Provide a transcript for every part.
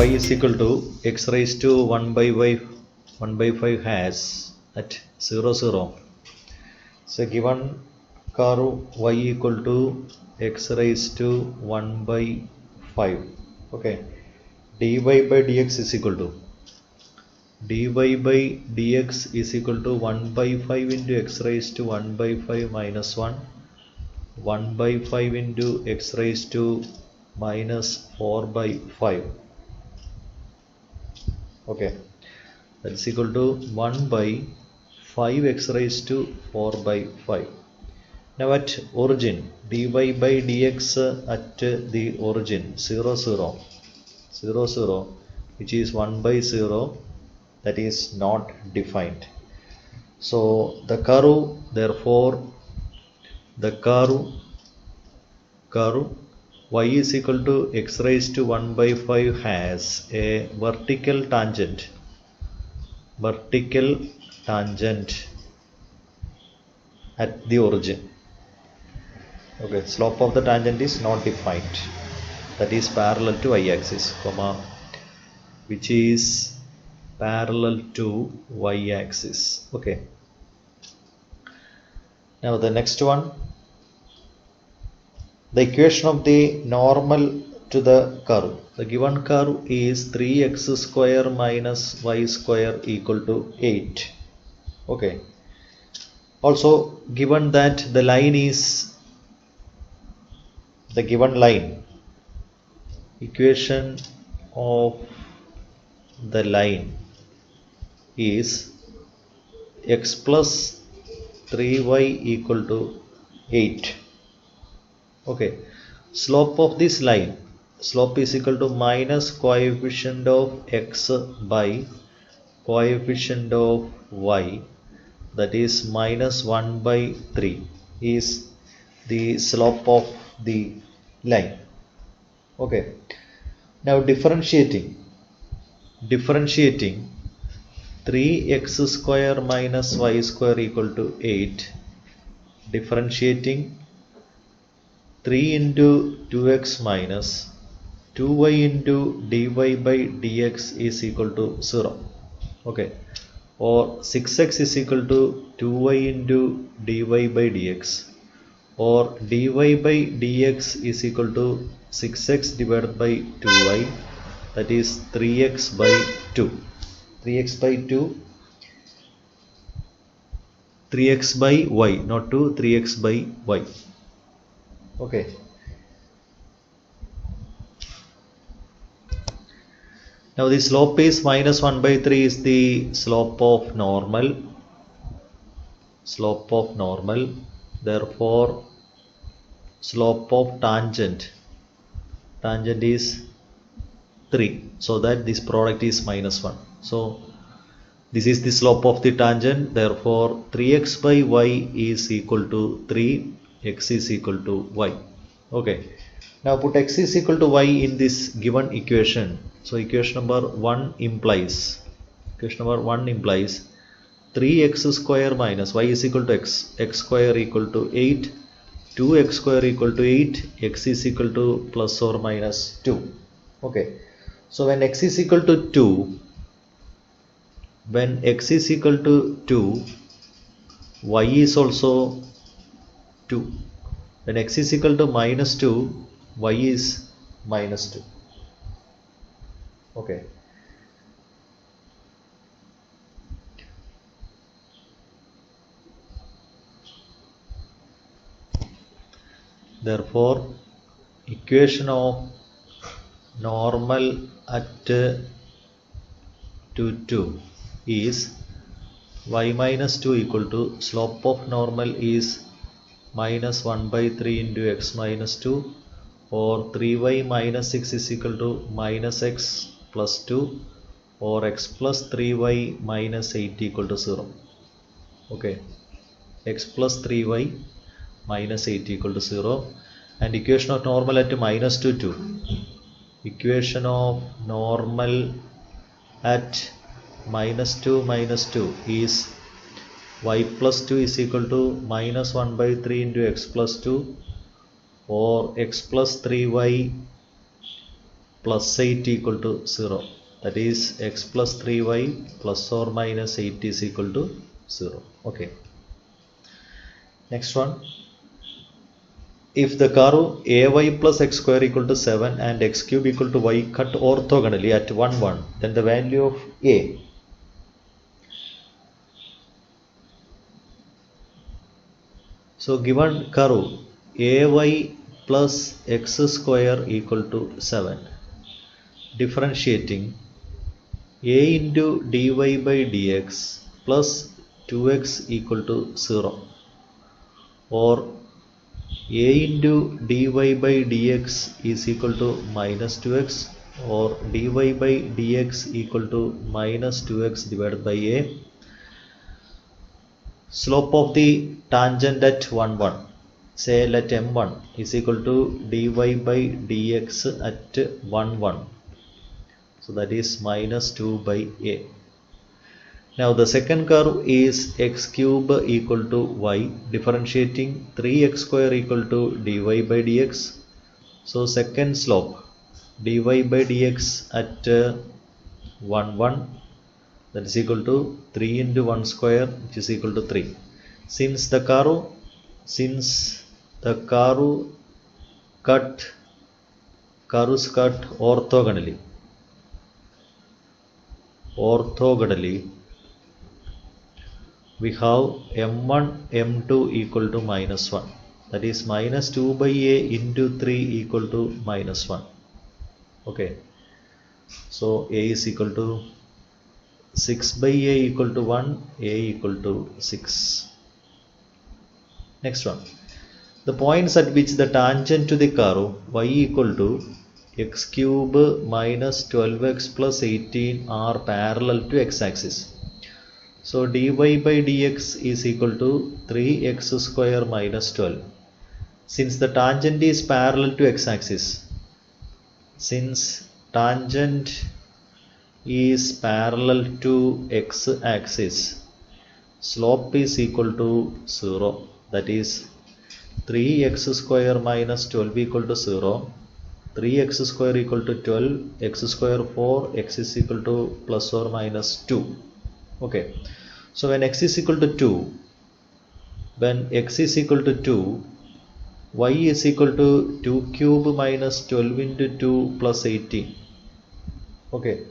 y is equal to x raised to 1 by y 1 by 5 has at 0 0. So given curve y equal to x raised to 1 by 5. Okay, dy by dx is equal to dy by dx is equal to 1 by 5 into x raised to 1 by 5 minus 1 by 5 into x raised to minus 4 by 5. Okay, that is equal to 1 by 5 x raised to 4 by 5. Now at origin, dy by dx at the origin 0 0 0 0, which is 1 by 0, that is not defined. So the curve, therefore the curve y is equal to x raised to 1 by 5 has a vertical tangent at the origin. Okay, slope of the tangent is not defined, that is parallel to y-axis, comma, which is parallel to y-axis. Okay, now the next one, the equation of the normal to the curve. The given curve is 3x square minus y square equal to 8. Okay, also given that the line is the given line, equation of the line is x plus 3y equal to 8. Okay, slope of this line, slope is equal to minus coefficient of x by coefficient of y, that is minus 1 by 3 is the slope of the line. Okay, now differentiating 3x square minus y square equal to 8, differentiating 3 into 2x minus 2y into dy by dx is equal to 0. Okay, or 6x is equal to 2y into dy by dx, or dy by dx is equal to 6x divided by 2y, that is 3x by 2. 3x by 2, 3x by y, not 2, 3x by y. Okay, now the slope is minus 1 by 3 is the slope of normal, therefore slope of tangent is 3, so that this product is minus 1. So this is the slope of the tangent, therefore 3x by y is equal to 3, x is equal to y. Okay, now put x is equal to y in this given equation. So equation number 1 implies 3x square minus y is equal to x square equal to 8, 2x square equal to 8, x is equal to plus or minus 2. Okay, so when x is equal to 2, y is also 2. When x is equal to minus 2, y is minus 2. Okay, therefore equation of normal at 2 is y minus 2 equal to slope of normal is minus 1 by 3 into x minus 2, or 3y minus 6 is equal to minus x plus 2, or x plus 3y minus 8 equal to 0. Okay, x plus 3y minus 8 equal to 0, and equation of normal at minus 2 2. Equation of normal at minus 2 is y plus 2 is equal to minus 1 by 3 into x plus 2, or x plus 3y plus 8 equal to 0. That is x plus 3y plus or minus 8 is equal to 0. Okay. Next one. If the curve ay plus x square equal to 7 and x cube equal to y cut orthogonally at 1, 1, then the value of a. So given curve ay plus x square equal to 7, differentiating a into dy by dx plus 2x equal to 0, or a into dy by dx is equal to minus 2x, or dy by dx equal to minus 2x divided by a. Slope of the tangent at 1, 1, say let m1 is equal to dy by dx at 1, 1. So that is minus 2 by a. Now the second curve is x cube equal to y, differentiating 3x square equal to dy by dx. So second slope dy by dx at 1, 1, that is equal to 3 into 1 square, which is equal to 3. Since the curve curves cut orthogonally, we have m1 m2 equal to minus 1, that is minus 2 by a into 3 equal to minus 1. Okay, so a is equal to 6 by a equal to 1, a equal to 6. Next one, the points at which the tangent to the curve y equal to x cube minus 12x plus 18 are parallel to x-axis. So dy by dx is equal to 3x square minus 12. Since the tangent is parallel to x-axis, slope is equal to 0. That is 3x square minus 12 equal to 0. 3x square equal to 12, x square 4, x is equal to plus or minus 2. Okay, so when x is equal to 2, y is equal to 2 cube minus 12 into 2 plus 18. Okay,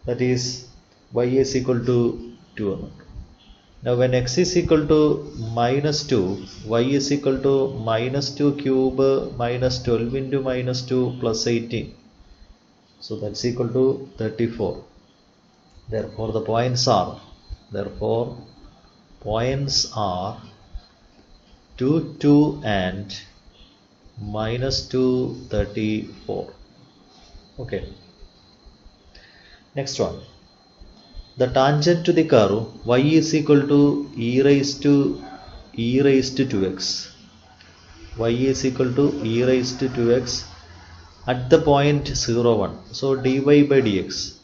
that is y is equal to 2. Now when x is equal to minus 2, y is equal to minus 2 cube minus 12 into minus 2 plus 18. So that's equal to 34. Therefore the points are 2, 2 and minus 2, 34. Okay. Next one. The tangent to the curve y is equal to e raised to 2x. Y is equal to e raised to 2x at the point 0, 1. So dy by dx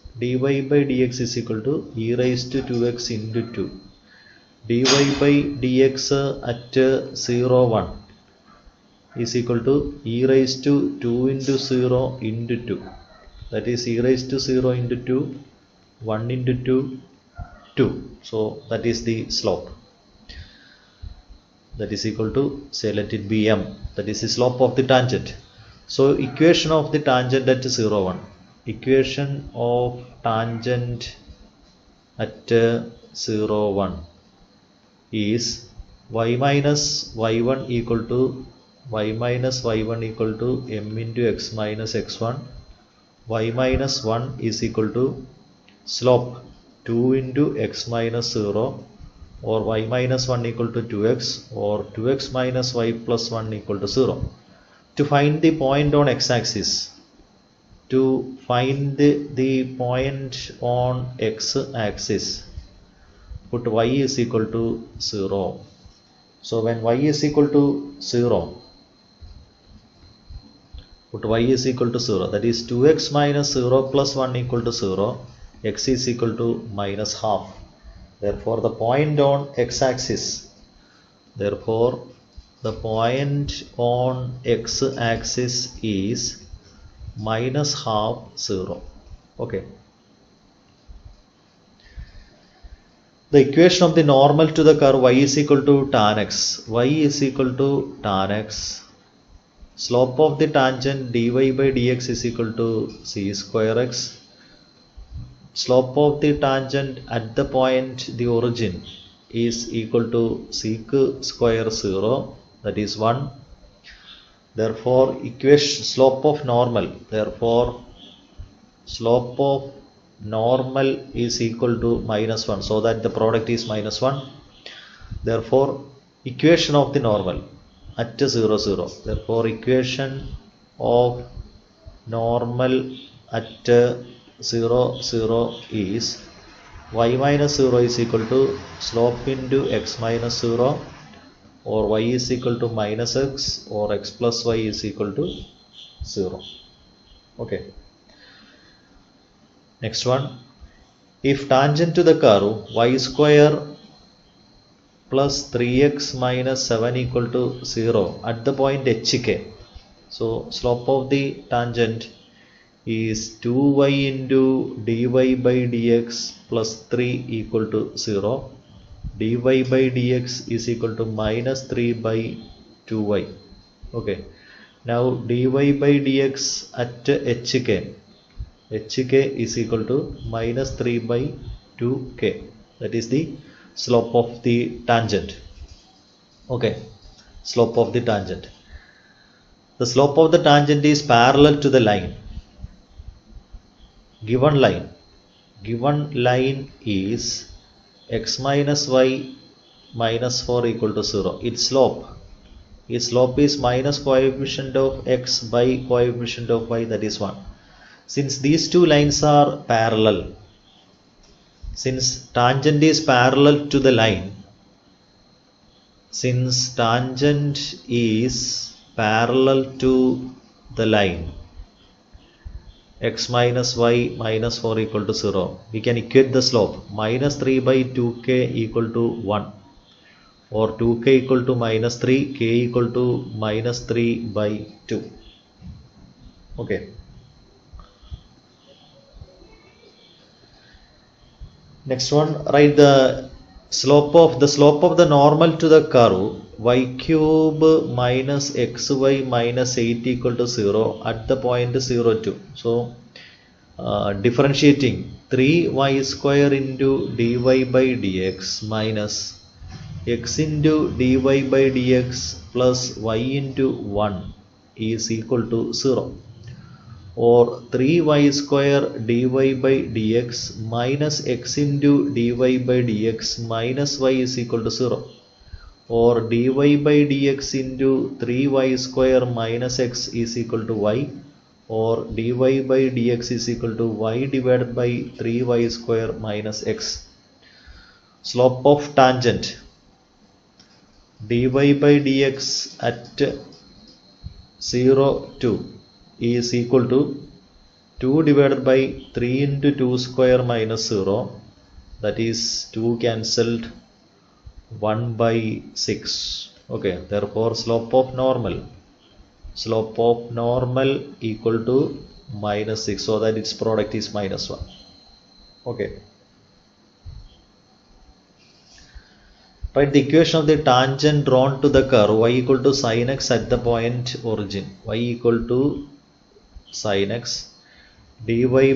is equal to e raised to 2x into 2. Dy by dx at 0, 1 is equal to e raised to 2 into 0 into 2. That is e raised to 0 into 2, 1 into 2, 2. So that is the slope. That is equal to, say let it be m. That is the slope of the tangent. So equation of the tangent at 0, 1. Equation of tangent at 0, 1 is y minus y1 equal to m into x minus x1. Y minus 1 is equal to slope 2 into x minus 0, or y minus 1 equal to 2x, or 2x minus y plus 1 equal to 0. To find the point on x-axis, put y is equal to 0. So when y is equal to 0, put y is equal to 0, that is 2x minus 0 plus 1 equal to 0, x is equal to minus half. Therefore the point on x-axis is minus half 0. Okay. The equation of the normal to the curve y is equal to tan x. Y is equal to tan x. Slope of the tangent dy by dx is equal to c square x. Slope of the tangent at the point the origin is equal to sec square 0, that is 1. Therefore equation slope of normal is equal to minus 1, so that the product is minus 1. Therefore equation of the normal at 0 0, therefore equation of normal at 0 0 is y minus 0 is equal to slope into x minus 0, or y is equal to minus x, or x plus y is equal to 0. Okay. Next one, if tangent to the curve y square plus 3x minus 7 equal to 0 at the point hk. So slope of the tangent is 2y into dy by dx plus 3 equal to 0. dy by dx is equal to minus 3 by 2y. Okay. Now dy by dx at hk is equal to minus 3 by 2k. That is the slope of the tangent. Okay. Slope of the tangent. The slope of the tangent is parallel to the line. Given line is x minus y minus 4 equal to 0. Its slope is minus coefficient of x by coefficient of y, that is 1. Since these two lines are parallel, since tangent is parallel to the line, x minus y minus 4 equal to 0, we can equate the slope minus 3 by 2k equal to 1, or 2k equal to minus 3, k equal to minus 3 by 2. Okay. Next one, write the slope of the normal to the curve y cube minus xy minus 8 equal to 0 at the point 0 2. So differentiating 3y square into dy by dx minus x into dy by dx plus y into 1 is equal to 0, or 3y square dy by dx minus x into dy by dx minus y is equal to 0, or dy by dx into 3y square minus x is equal to y, or dy by dx is equal to y divided by 3y square minus x. Slope of tangent dy by dx at 0 2 is equal to 2 divided by 3 into 2 square minus 0, that is 2 cancelled, 1 by 6. Okay, therefore slope of normal equal to minus 6, so that its product is minus 1. Okay. Write the equation of the tangent drawn to the curve y equal to sin x at the point origin. Y equal to sin x, dy by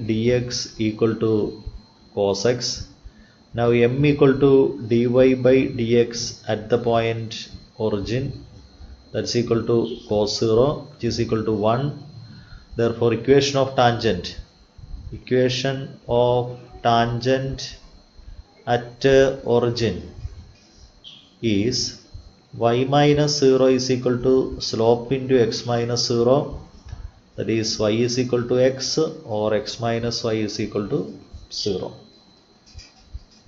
dx equal to cos x. Now m equal to dy by dx at the point origin, that's equal to cos 0, which is equal to 1. Therefore equation of tangent at origin is y minus 0 is equal to slope into x minus 0, that is y is equal to x, or x minus y is equal to 0.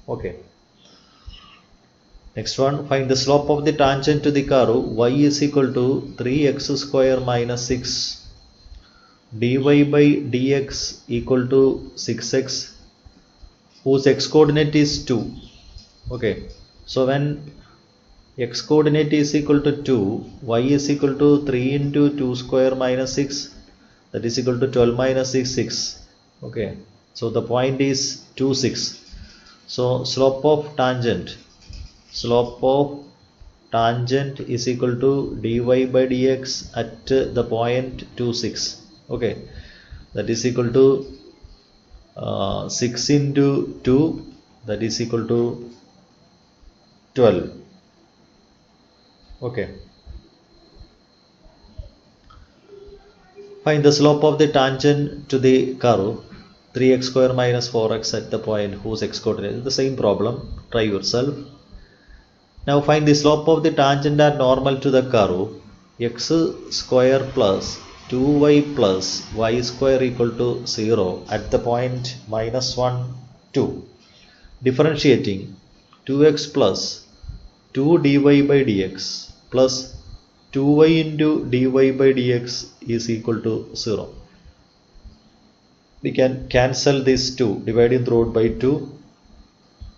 Okay. Next one, find the slope of the tangent to the curve y is equal to 3x square minus 6 dy by dx equal to 6x, whose x coordinate is 2. Okay, so when x coordinate is equal to 2, y is equal to 3 into 2 square minus 6, that is equal to 12 minus 6, 6. Okay, so the point is 2, 6. So slope of tangent is equal to dy by dx at the point 2, 6. Okay, that is equal to 6 into 2, that is equal to 12. Okay, find the slope of the tangent to the curve 3x square minus 4x at the point whose x coordinate is the same problem. Try yourself. Now find the slope of the tangent and normal to the curve x square plus 2y plus y square equal to 0 at the point minus 1, 2. Differentiating 2x plus 2 dy by dx plus 2y into dy by dx is equal to 0. We can cancel this 2, dividing through it by 2.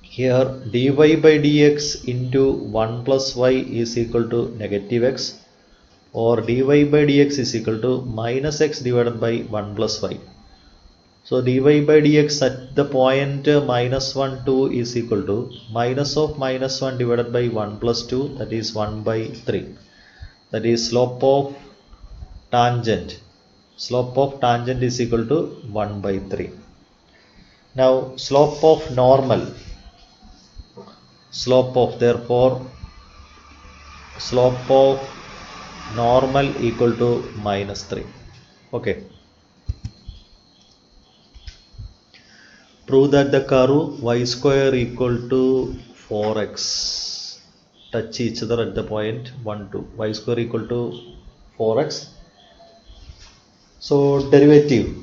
Here dy by dx into 1 plus y is equal to negative x, or dy by dx is equal to minus x divided by 1 plus y. So dy by dx at the point minus 1, 2 is equal to minus of minus 1 divided by 1 plus 2, that is 1 by 3. That is slope of tangent. Slope of tangent is equal to 1 by 3. Now slope of normal. Therefore slope of normal equal to minus 3. Okay. Prove that the curve y square equal to 4x touch each other at the point 1, 2. Y square equal to 4x. So derivative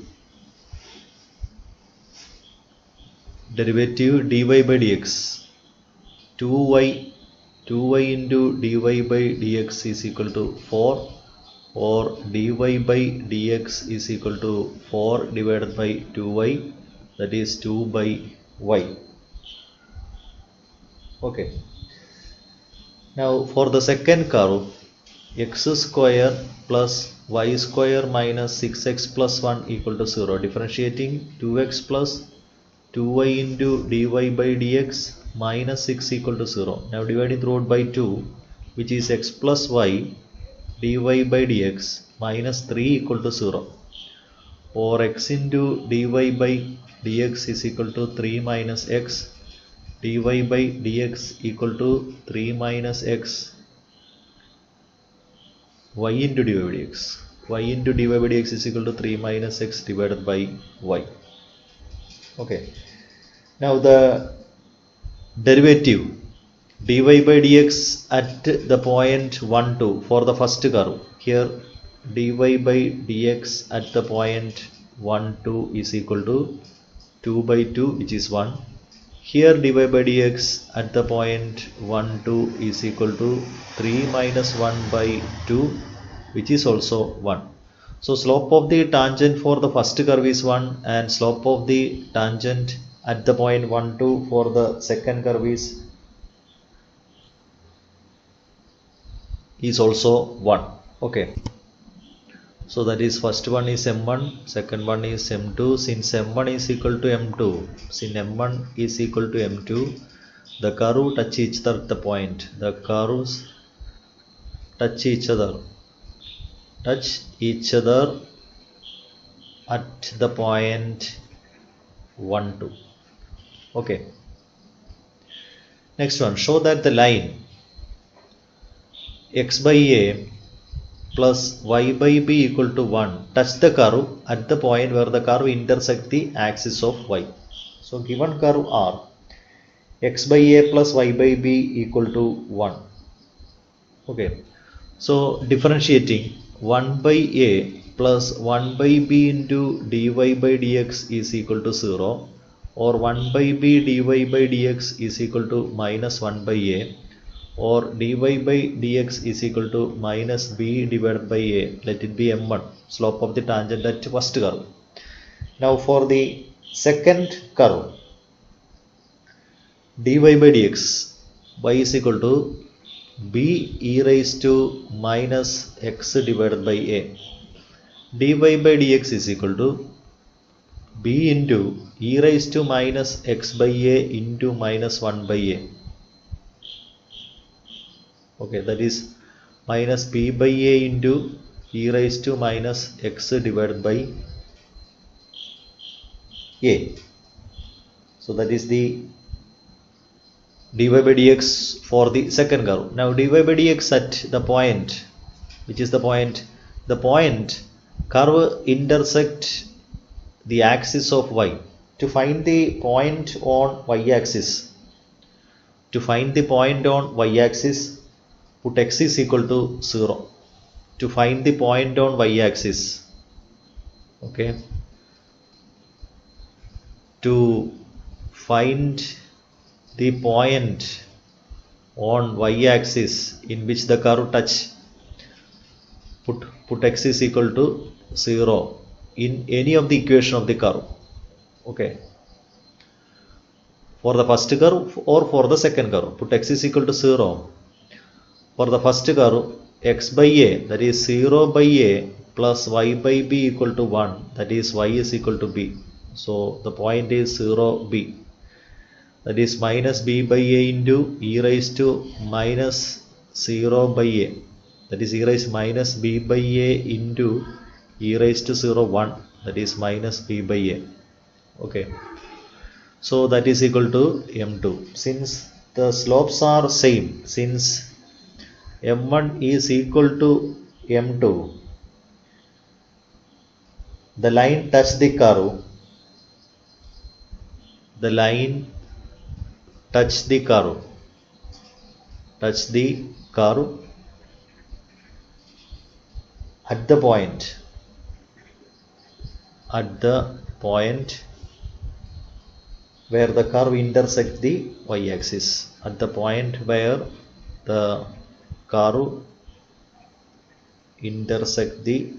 dy by dx 2y into dy by dx is equal to 4, or dy by dx is equal to 4 divided by 2y, that is 2 by y. Okay. Now for the second curve, x square plus y square minus 6x plus 1 equal to 0. Differentiating 2x plus 2y into dy by dx minus 6 equal to 0. Now dividing through it by 2, which is x plus y dy by dx minus 3 equal to 0, or x into dy by dx is equal to 3 minus x, dy by dx equal to 3 minus x, y into dy by dx. Y into dy by dx is equal to 3 minus x divided by y. Okay. Now the derivative dy by dx at the point 1, 2 for the first curve. Here dy by dx at the point 1, 2 is equal to 2 by 2, which is 1. Here dy by dx at the point 1, 2 is equal to 3 minus 1 by 2, which is also 1. So slope of the tangent for the first curve is 1, and slope of the tangent at the point 1, 2 for the second curve is also 1. Okay. So that is first one is m1, second one is m2. Since m1 is equal to m2, the curve touch each other at the point. The curves touch each other at the point 1, 2. Okay. Next one, show that the line x by a plus y by b equal to 1 touch the curve at the point where the curve intersects the axis of y. So given curve R, x by a plus y by b equal to 1. Okay. So differentiating 1 by a plus 1 by b into dy by dx is equal to 0, or 1 by b dy by dx is equal to minus 1 by a, or dy by dx is equal to minus b divided by a. Let it be m1, slope of the tangent at first curve. Now for the second curve, dy by dx, y is equal to b e raised to minus x divided by a. dy by dx is equal to b into e raised to minus x by a into minus 1 by a. Okay, that is minus b by a into e raised to minus x divided by a. So that is the dy by dx for the second curve. Now dy by dx at the point, which is the point? The point curve intersect the axis of y. To find the point on y-axis, put x is equal to 0. To find the point on y-axis, okay, to find the point on y-axis in which the curve touch, put x is equal to 0 in any of the equation of the curve, okay, for the first curve or for the second curve. Put x is equal to 0 for the first curve, x by a, that is 0 by a plus y by b equal to 1, that is y is equal to b. So the point is 0 b, that is minus b by a into e raised to minus 0 by a, that is e raised to minus b by a into e raised to 0 1, that is minus b by a. Okay, so that is equal to m2. Since the slopes are same, since m1 is equal to m2, the line touch the curve, touch the curve at the point where the curve intersects the y-axis, at the point where the curve intersect the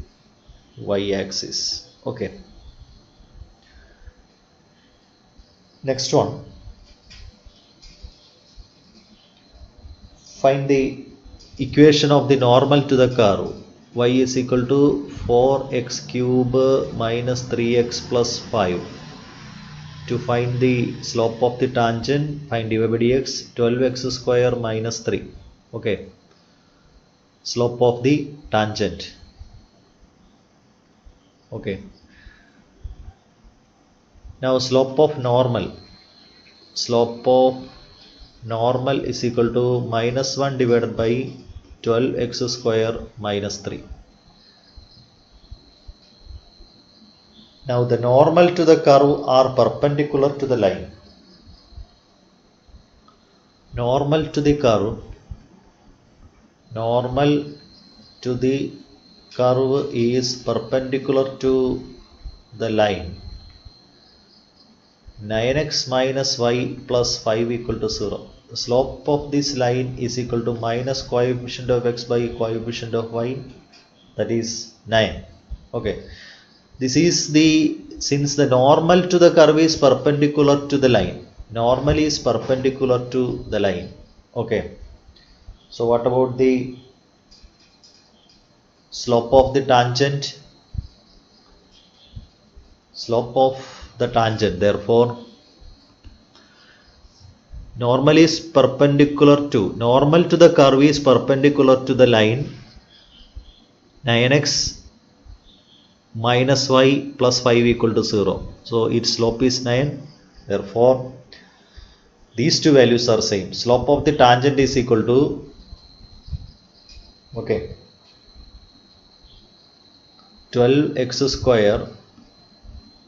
y-axis. Okay, next one, find the equation of the normal to the curve y is equal to 4x cube minus 3x plus 5. To find the slope of the tangent, find dy by dx 12x square minus 3. Okay, slope of the tangent. Okay, now slope of normal is equal to minus 1 divided by 12x square minus 3. Now the normal to the curve are perpendicular to the line. Normal to the curve is perpendicular to the line. 9x minus y plus 5 equal to 0. The slope of this line is equal to minus coefficient of x by coefficient of y, that is 9. Okay, this is the, since the normal to the curve is perpendicular to the line, normal is perpendicular to the line. Okay, so what about the slope of the tangent? Slope of the tangent, therefore normal is perpendicular to, normal to the curve is perpendicular to the line 9x minus y plus 5 equal to 0. So its slope is 9, therefore these two values are same. Slope of the tangent is equal to, okay, 12x square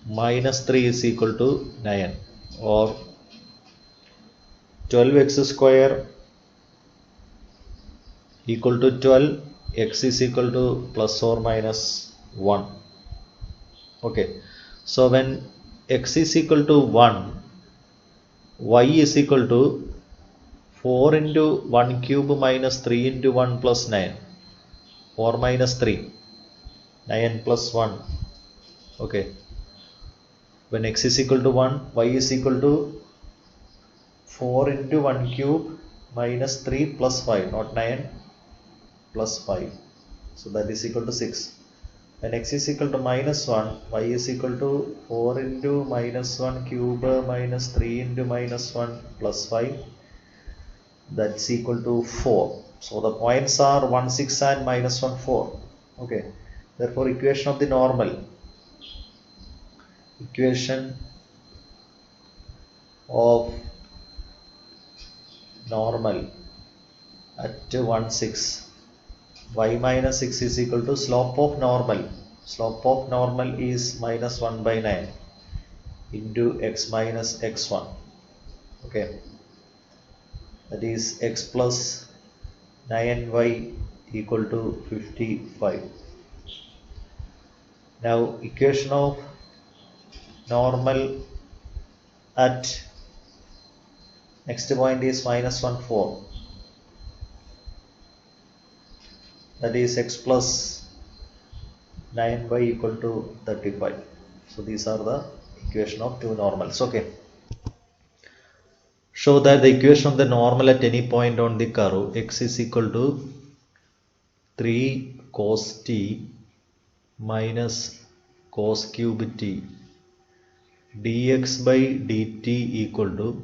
minus 3 is equal to 9, or 12x square equal to 12, x is equal to plus or minus 1. Okay, so when x is equal to 1, y is equal to 4 into 1 cube minus 3 into 1 plus 9, 4 minus 3, 9 plus 1. Okay, when x is equal to 1, y is equal to 4 into 1 cube minus 3 plus 5, not 9, plus 5. So that is equal to 6. When x is equal to minus 1, y is equal to 4 into minus 1 cube minus 3 into minus 1 plus 5. That's equal to 4. So the points are 1, 6 and minus 1, 4. Okay. Therefore, equation of the normal. Equation of normal at 1, 6. Y minus 6 is equal to slope of normal. Slope of normal is minus 1 by 9 into x minus x1. Okay. That is x plus 9y equal to 55. Now equation of normal at next point is minus 1, 4. That is x plus 9y equal to 35. So these are the equation of two normals. Okay. Show that the equation of the normal at any point on the curve x is equal to 3 cos t minus cos cube t dx by dt equal to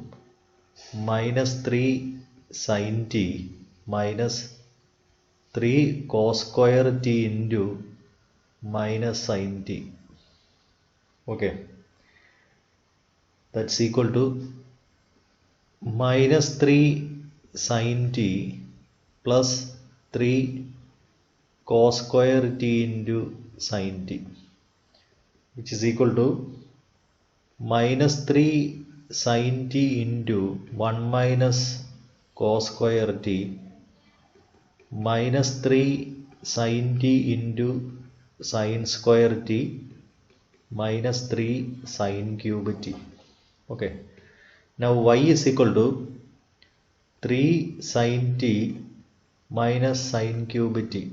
minus 3 sin t minus 3 cos square t into minus sin t. Okay. That's equal to minus 3 sin t plus 3 cos square t into sin t, which is equal to minus 3 sin t into 1 minus cos square t minus 3 sin t into sin square t minus 3 sin cube t. Okay. Now y is equal to 3 sin t minus sin cube t.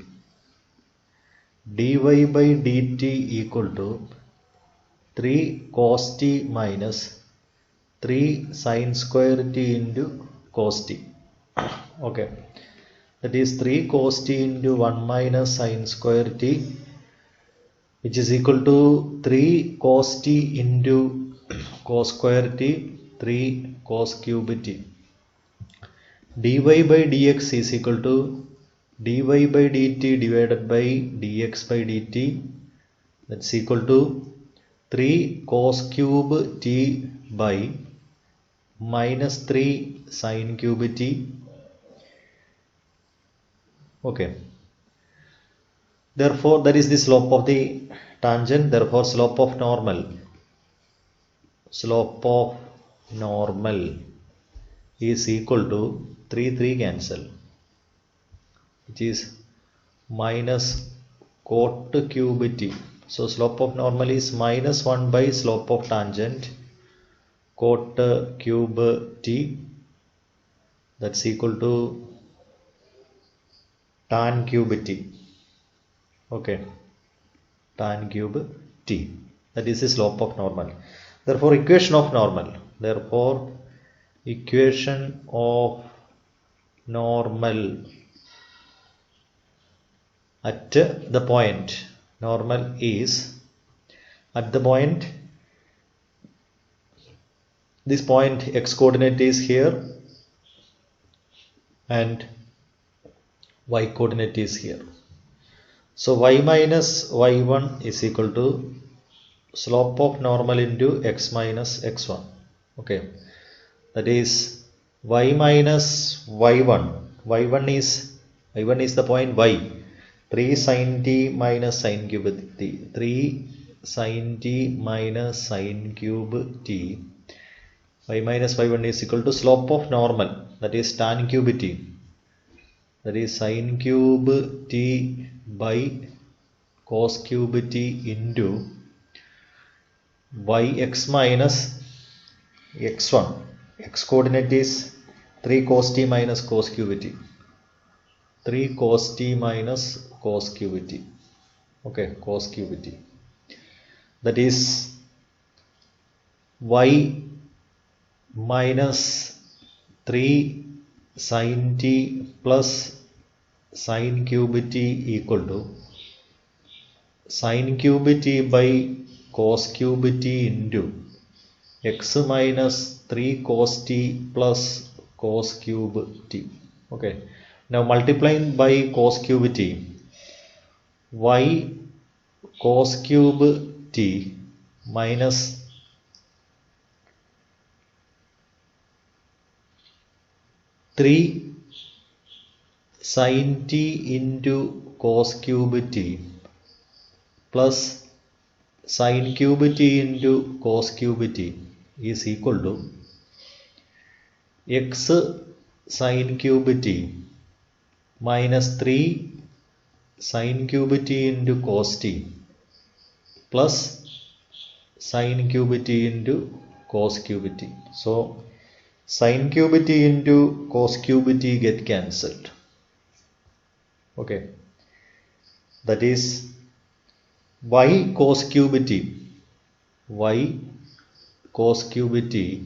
dy by dt equal to 3 cos t minus 3 sin square t into cos t. Okay. That is 3 cos t into 1 minus sin square t, which is equal to 3 cos t into cos square t, 3 cos cube t. dy by dx is equal to dy by dt divided by dx by dt. That's equal to 3 cos cube t by minus 3 sin cube t. Okay. Therefore, that is the slope of the tangent. Therefore, slope of normal is equal to 3 cancel, which is minus cot cube t. So slope of normal is minus 1 by slope of tangent cot cube t. That's equal to tan cube t. Okay, tan cube t. That is the slope of normal. Therefore, equation of normal. Therefore, equation of normal at the point normal is at the point, this point x coordinate is here and y coordinate is here. So y minus y1 is equal to slope of normal into x minus x1. Okay, that is y minus y1. y1 is the point y. 3 sin t minus sin cube t. 3 sin t minus sin cube t. Y minus y1 is equal to slope of normal, that is tan cube t. That is sin cube t by cos cube t into yx minus x1. X coordinate is 3 cos t minus cos cube t. 3 cos t minus cos cube t. Okay, cos cube t. That is y minus 3 sin t plus sin cube t equal to sin cube t by cos cube t into x minus 3 cos t plus cos cube t. Okay, now multiplying by cos cube t, y cos cube t minus 3 sin t into cos cube t plus sin cube t into cos cube t is equal to x sin cube t minus 3 sin cube t into cos t plus sin cube t into cos cube t. So sin cube t into cos cube t get cancelled. Okay, that is y cos cube t, y cos cube t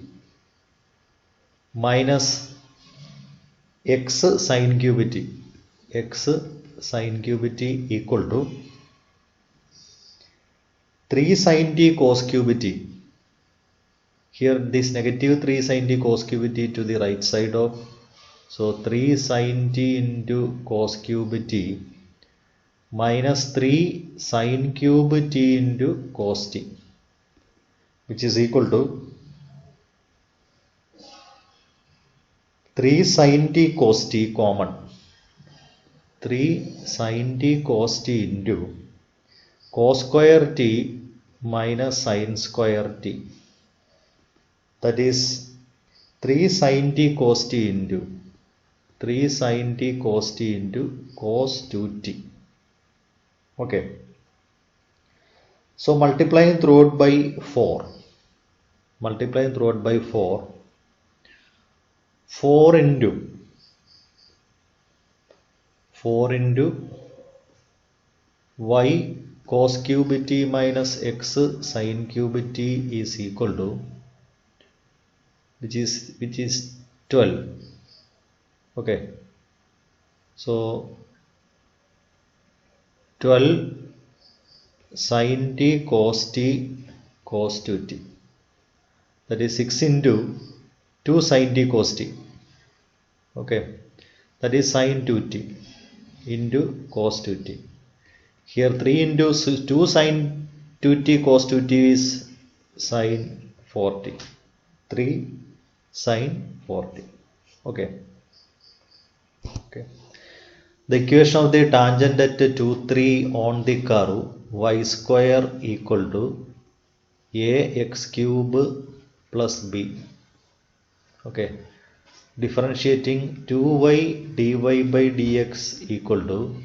minus x sin cube t, x sin cube t equal to 3 sin t cos cube t. Here this negative 3 sin t cos cube t to the right side of, so 3 sin t into cos cube t minus 3 sin cube t into cos t, which is equal to 3 sin t cos t common, 3 sin t cos t into cos square t minus sin square t, that is 3 sin t cos t into 3 sin t cos t into cos 2t. Okay, so multiplying throughout by 4, 4 into y cos cube t minus x sin cube t is equal to, which is 12. Okay, so 12 sin t cos t cos 2t, that is 6 into 2 sin t cos t. Okay, that is sin 2t into cos 2t. Here 3 into 2 sin 2t cos 2t is sin 4t, 3 sin 4t. Okay. Okay. The equation of the tangent at 2, 3 on the curve y square equal to ax cube plus b. Okay. Differentiating 2y dy by dx equal to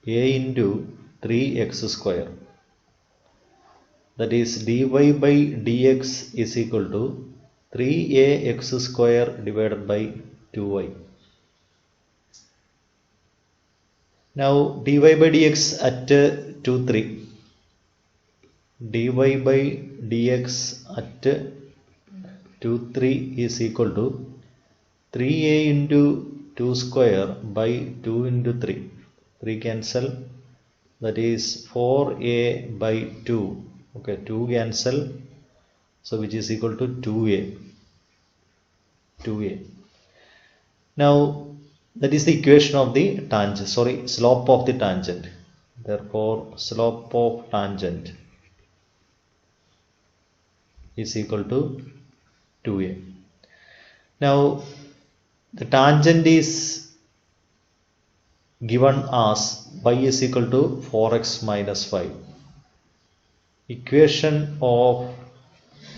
a into 3x square. That is dy by dx is equal to 3ax square divided by 2y. Now dy by dx at 2, 3. dy by dx at 2, 3 is equal to 3a into 2 square by 2 into 3. 3 cancel, that is 4a by 2. Okay, 2 cancel, so which is equal to 2a. Now that is the equation of the tangent, slope of the tangent. Therefore slope of tangent is equal to 2a. Now the tangent is given as y is equal to 4x minus 5. Equation of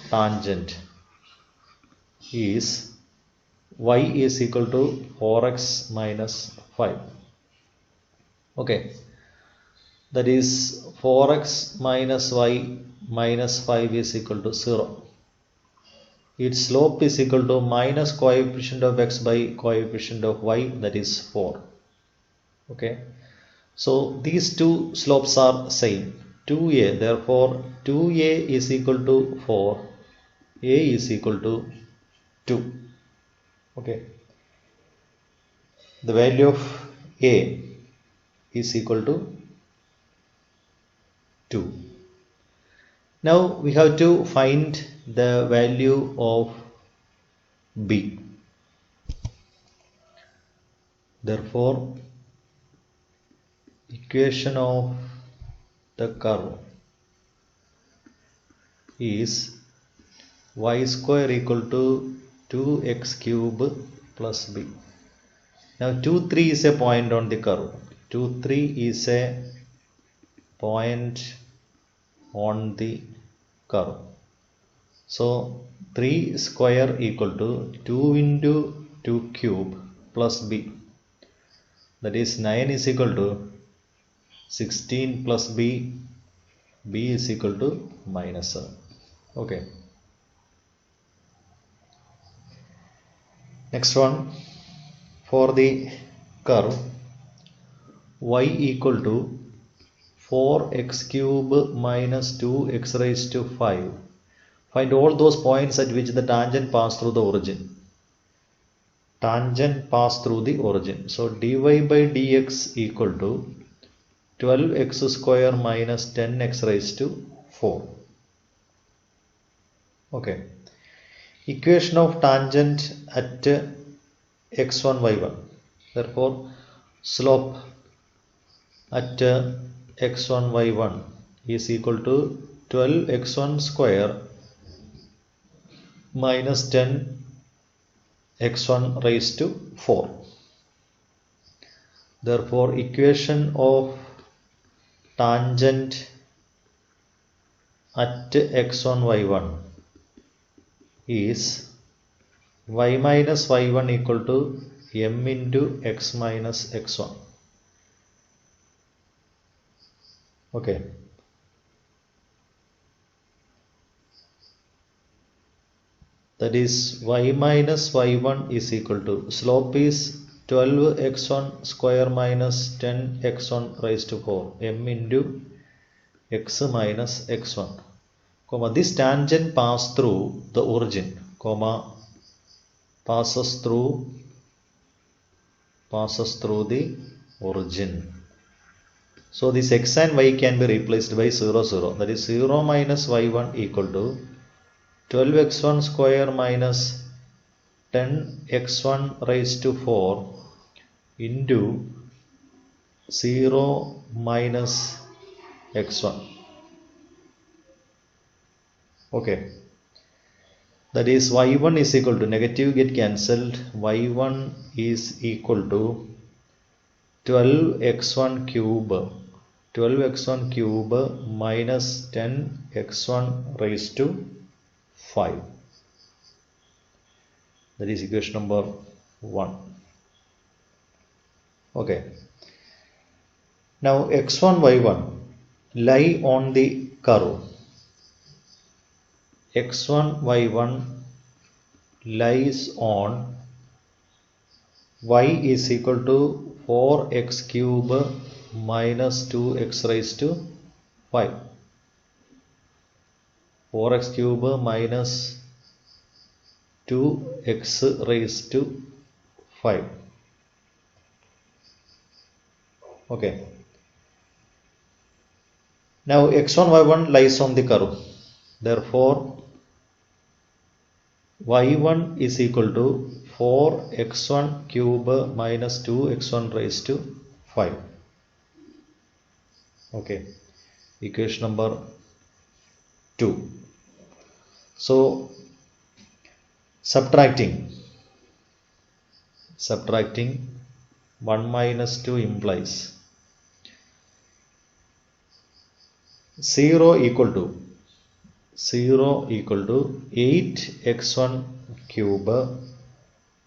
tangent is y is equal to 4x minus 5. Okay, that is 4x minus y minus 5 is equal to 0. Its slope is equal to minus coefficient of x by coefficient of y, that is 4. Okay, so these two slopes are same, 2a, therefore 2a is equal to 4, a is equal to 2. Okay, the value of a is equal to 2. Now we have to find the value of b. Therefore, equation of the curve is y square equal to 2x cube plus b. Now 2, 3 is a point on the curve. 2, 3 is a point on the curve. So 3 square equal to 2 into 2 cube plus b. That is 9 is equal to 16 plus b. b is equal to minus 7. Okay. Next one, for the curve y equal to 4x cube minus 2x raised to 5. Find all those points at which the tangent pass through the origin. Tangent pass through the origin. So dy by dx equal to 12x square minus 10x raised to 4. Okay. Equation of tangent at x1, y1. Therefore, slope at x1, y1 is equal to 12x1 square minus 10x1 raised to 4. Therefore, equation of tangent at x1, y1 is y minus y1 equal to m into x minus x1. Okay. That is y minus y1 is equal to, slope is 12x1 square minus 10x1 raised to 4, m into x minus x1, comma, this tangent pass through the origin, comma, passes through the origin. So this x and y can be replaced by 0, 0. That is 0 minus y1 equal to 12x1 square minus 10x1 raised to 4 into 0 minus x1. Okay. That is y1 is equal to, negative get cancelled, y1 is equal to 12x1 cube minus 10x1 raised to 5. That is equation number 1. Okay. Now x1, y1 lie on the curve. x1, y1 lies on y is equal to 4x cube minus 2x raised to 5. 4x cube minus 2x raised to 5. Okay. Now x1, y1 lies on the curve. Therefore, y1 is equal to 4x1 cube minus 2x1 raised to 5. Okay. Equation number 2. So, subtracting 1 minus 2 implies 0 equal to 8x1 cube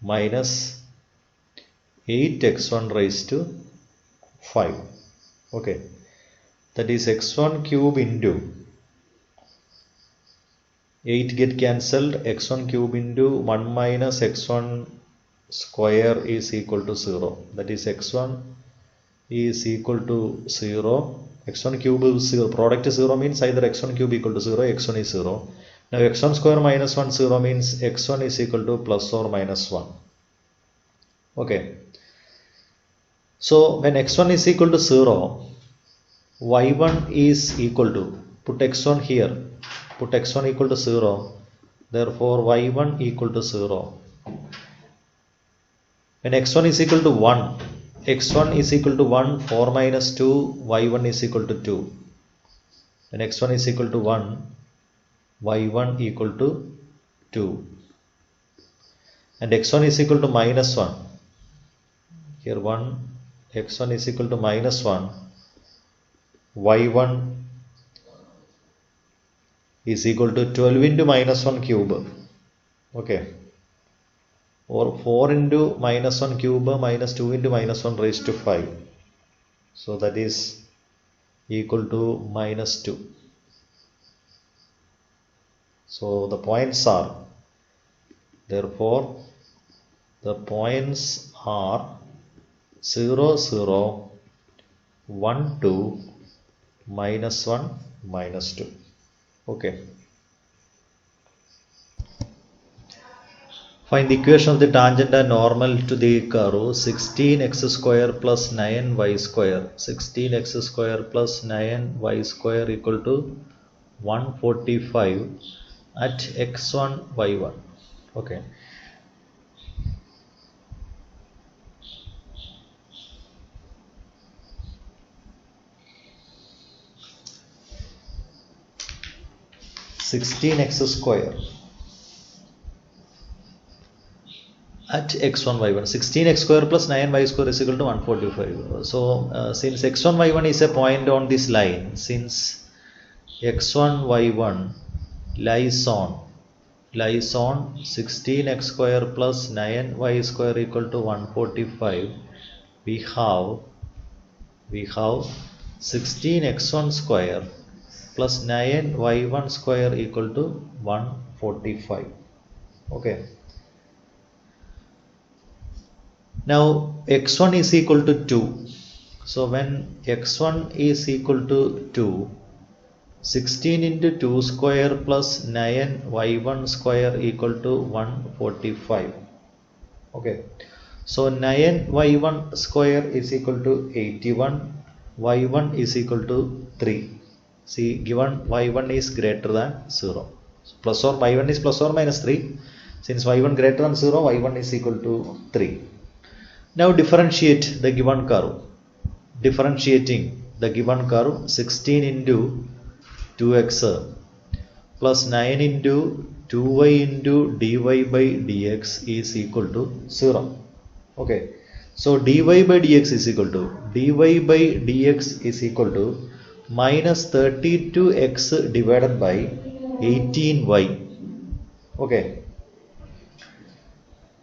minus 8x1 raised to 5. Okay. That is x1 cube into 8 get cancelled, x1 cube into 1 minus x1 square is equal to 0. That is x1 is equal to 0. x1 cube is 0. Product 0 means either x1 cube equal to 0, x1 is 0. Now x1 square minus 1, 0 means x1 is equal to plus or minus 1. Okay. So when x1 is equal to 0, y1 is equal to, put x1 here, put x1 equal to 0, therefore y1 equal to 0. When x1 is equal to 1, x1 is equal to 1, 4 minus 2, y1 is equal to 2. When x1 is equal to 1, y1 equal to 2. And x1 is equal to minus 1. Here 1, x1 is equal to minus 1, y1 is equal to 12 into minus 1 cube. Okay. Or 4 into minus 1 cube minus 2 into minus 1 raised to 5. So that is equal to minus 2. So the points are, therefore the points are 0, 0, 1, 2, minus 1, minus 2. Okay. Find the equation of the tangent and normal to the curve 16x square plus 9y square. 16x square plus 9y square equal to 145 at x1, y1. Okay. (16x square) at x1, y1. 16x square plus 9y square is equal to 145. So since x1, y1 is a point on this line, since x1, y1 lies on 16x square plus 9y square equal to 145, we have 16x1 square plus 9y1 square equal to 145. Okay. Now x1 is equal to 2. So when x1 is equal to 2, 16 into 2 square plus 9y1 square equal to 145. Okay. So 9y1 square is equal to 81. y1 is equal to 3. See, given y1 is greater than 0. Plus or y1 is plus or minus 3. Since y1 greater than 0, y1 is equal to 3. Now differentiate the given curve. Differentiating the given curve, 16 into 2x plus 9 into 2y into dy by dx is equal to 0. Okay. So dy by dx is equal to minus 32x divided by 18y. Okay.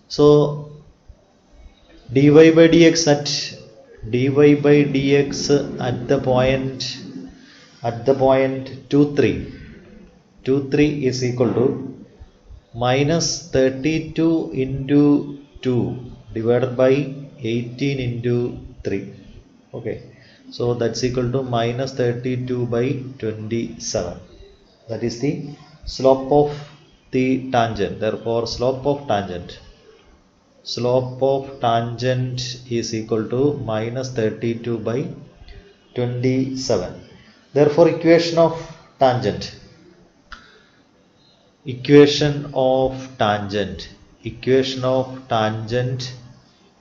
So dy by dx at the point 2, 3 is equal to minus 32 into 2 divided by 18 into 3. Okay. So that's equal to minus 32 by 27. That is the slope of the tangent. Therefore, slope of tangent is equal to minus 32 by 27. Therefore, equation of tangent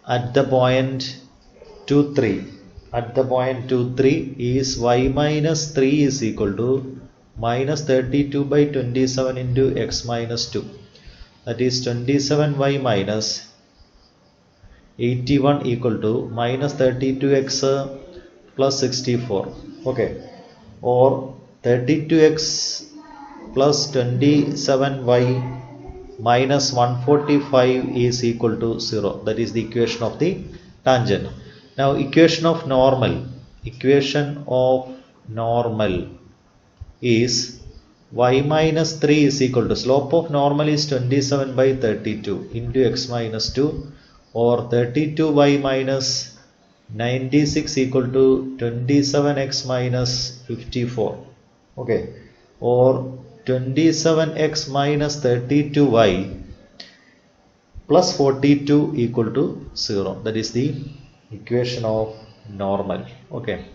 at the point 2, 3 is y minus 3 is equal to minus 32 by 27 into x minus 2. That is 27y minus 81 equal to minus 32x plus 64. Okay. Or 32x plus 27y minus 145 is equal to 0. That is the equation of the tangent. Now equation of normal is y minus 3 is equal to, slope of normal is 27 by 32 into x minus 2, or 32y minus 96 equal to 27x minus 54. Okay. Or 27x minus 32y plus 42 equal to 0. That is the equation of normal. Okay.